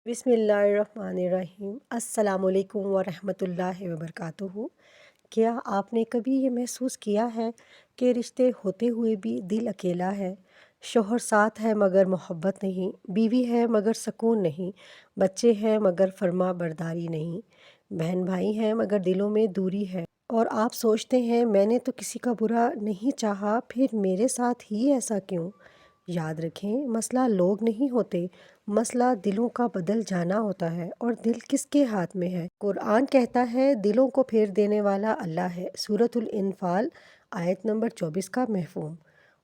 بسم اللہ الرحمن الرحیم۔ السلام علیکم ورحمۃ اللہ وبرکاتہ۔ کیا آپ نے کبھی یہ محسوس کیا ہے کہ رشتے ہوتے ہوئے بھی دل اکیلا ہے؟ شوہر ساتھ ہے مگر محبت نہیں، بیوی ہے مگر سکون نہیں، بچے ہیں مگر فرما برداری نہیں، بہن بھائی ہیں مگر دلوں میں دوری ہے۔ اور آپ سوچتے ہیں میں نے تو کسی کا برا نہیں چاہا، پھر میرے ساتھ ہی ایسا کیوں؟ یاد رکھیں، مسئلہ لوگ نہیں ہوتے، مسئلہ دلوں کا بدل جانا ہوتا ہے، اور دل کس کے ہاتھ میں ہے؟ قرآن کہتا ہے دلوں کو پھیر دینے والا اللہ ہے۔ سورۃ الانفال آیت نمبر 24 کا مفہوم۔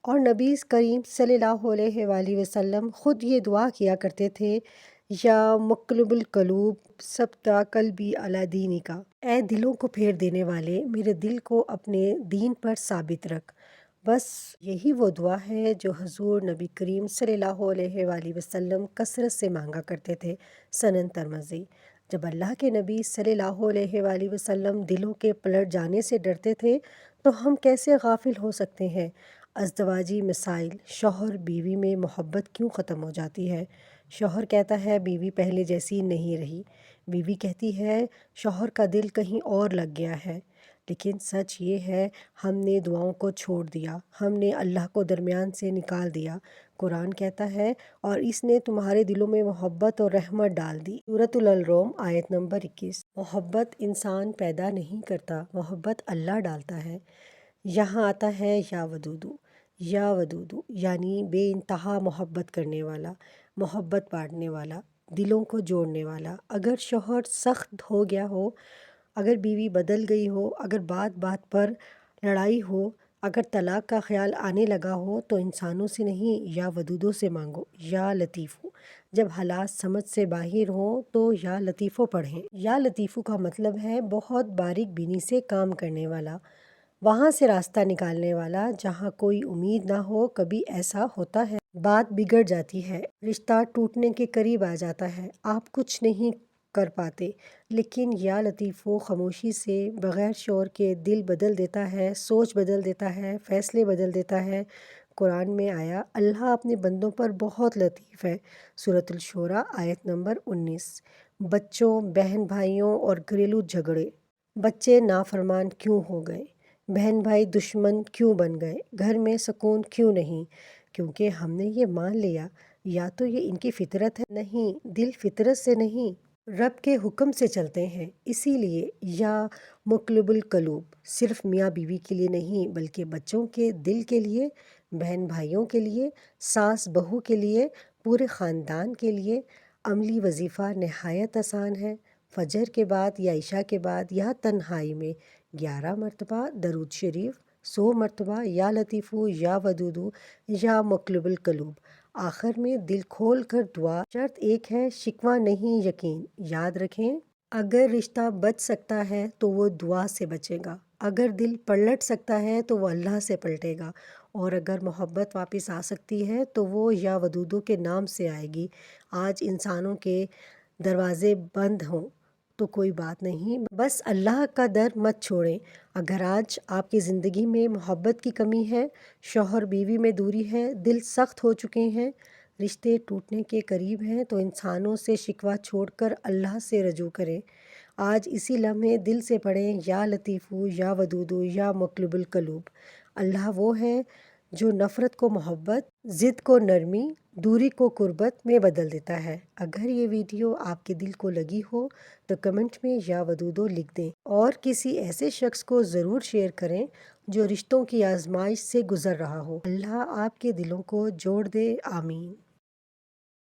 اور نبی کریم صلی اللہ علیہ وآلہ وسلم خود یہ دعا کیا کرتے تھے، یا مقلب القلوب ثبت قلبی علی دینک، اے دلوں کو پھیر دینے والے، میرے دل کو اپنے دین پر ثابت رکھ۔ بس یہی وہ دعا ہے جو حضور نبی کریم صلی اللہ علیہ وآلہ وسلم کثرت سے مانگا کرتے تھے۔ سنن ترمذی۔ جب اللہ کے نبی صلی اللہ علیہ وآلہ وسلم دلوں کے پلٹ جانے سے ڈرتے تھے تو ہم کیسے غافل ہو سکتے ہیں؟ ازدواجی مسائل، شوہر بیوی میں محبت کیوں ختم ہو جاتی ہے؟ شوہر کہتا ہے بیوی پہلے جیسی نہیں رہی، بیوی کہتی ہے شوہر کا دل کہیں اور لگ گیا ہے۔ لیکن سچ یہ ہے ہم نے دعاؤں کو چھوڑ دیا، ہم نے اللہ کو درمیان سے نکال دیا۔ قرآن کہتا ہے اور اس نے تمہارے دلوں میں محبت اور رحمت ڈال دی۔ سورۃ الروم آیت نمبر 21۔ محبت انسان پیدا نہیں کرتا، محبت اللہ ڈالتا ہے۔ یہاں آتا ہے یا ودودو، یا ودودو یعنی بے انتہا محبت کرنے والا، محبت بانٹنے والا، دلوں کو جوڑنے والا۔ اگر شوہر سخت ہو گیا ہو، اگر بیوی بدل گئی ہو، اگر بات بات پر لڑائی ہو، اگر طلاق کا خیال آنے لگا ہو تو انسانوں سے نہیں، یا ودودوں سے مانگو، یا لطیفو۔ جب حالات سمجھ سے باہر ہوں تو یا لطیفو پڑھیں۔ یا لطیفو کا مطلب ہے بہت باریک بینی سے کام کرنے والا، وہاں سے راستہ نکالنے والا جہاں کوئی امید نہ ہو۔ کبھی ایسا ہوتا ہے بات بگڑ جاتی ہے، رشتہ ٹوٹنے کے قریب آ جاتا ہے، آپ کچھ نہیں کر پاتے، لیکن یا لطیفو خاموشی سے بغیر شور کے دل بدل دیتا ہے، سوچ بدل دیتا ہے، فیصلے بدل دیتا ہے۔ قرآن میں آیا اللہ اپنے بندوں پر بہت لطیف ہے۔ سورۃ الشورى آیت نمبر 19۔ بچوں، بہن بھائیوں اور گھریلو جھگڑے۔ بچے نافرمان کیوں ہو گئے؟ بہن بھائی دشمن کیوں بن گئے؟ گھر میں سکون کیوں نہیں؟ کیونکہ ہم نے یہ مان لیا یا تو یہ ان کی فطرت ہے۔ نہیں، دل فطرت سے نہیں، رب کے حکم سے چلتے ہیں۔ اسی لیے یا مقلب القلوب صرف میاں بیوی کے لیے نہیں بلکہ بچوں کے دل کے لیے، بہن بھائیوں کے لیے، ساس بہو کے لیے، پورے خاندان کے لیے۔ عملی وظیفہ نہایت آسان ہے۔ فجر کے بعد یا عشاء کے بعد یا تنہائی میں 11 مرتبہ درود شریف، 100 مرتبہ یا لطیفو، یا ودودو، یا مقلب القلوب، آخر میں دل کھول کر دعا۔ شرط ایک ہے، شکوہ نہیں، یقین۔ یاد رکھیں اگر رشتہ بچ سکتا ہے تو وہ دعا سے بچے گا، اگر دل پلٹ سکتا ہے تو وہ اللہ سے پلٹے گا، اور اگر محبت واپس آ سکتی ہے تو وہ یا ودودو کے نام سے آئے گی۔ آج انسانوں کے دروازے بند ہوں تو کوئی بات نہیں، بس اللہ کا در مت چھوڑیں۔ اگر آج آپ کی زندگی میں محبت کی کمی ہے، شوہر بیوی میں دوری ہے، دل سخت ہو چکے ہیں، رشتے ٹوٹنے کے قریب ہیں، تو انسانوں سے شکوہ چھوڑ کر اللہ سے رجوع کریں۔ آج اسی لمحے دل سے پڑھیں یا لطیفو، یا ودودو، یا مقلب القلوب۔ اللہ وہ ہے جو نفرت کو محبت، ضد کو نرمی، دوری کو قربت میں بدل دیتا ہے۔ اگر یہ ویڈیو آپ کے دل کو لگی ہو تو کمنٹ میں یا ودودو لکھ دیں، اور کسی ایسے شخص کو ضرور شیئر کریں جو رشتوں کی آزمائش سے گزر رہا ہو۔ اللہ آپ کے دلوں کو جوڑ دے، آمین۔